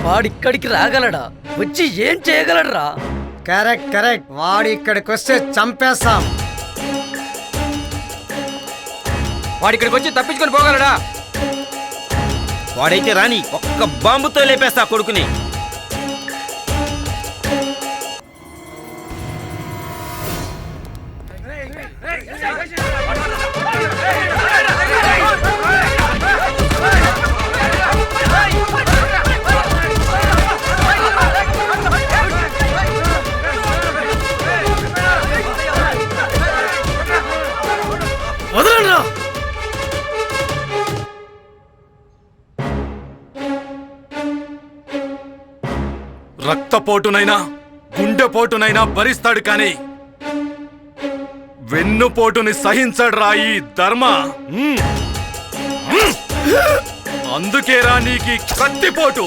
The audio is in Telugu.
వాడిక్కడికి రాగలడా? వచ్చి ఏం చేయగలడ్రా? కరెక్ట్ కరెక్ట్, వాడు ఇక్కడికి వస్తే చంపేస్తాం. వాడిక్కడికి వచ్చి తప్పించుకొని పోగలడా? వాడైతే రాని, ఒక్క బాంబుతో లేపేస్తా కొడుకుని. వదలండ్రా! రక్తపోటునైనా గుండెపోటునైనా భరిస్తాడు కానీ వెన్నుపోటుని సహించడ్రా ఈ ధర్మ. అందుకేరా నీకి కత్తిపోటు.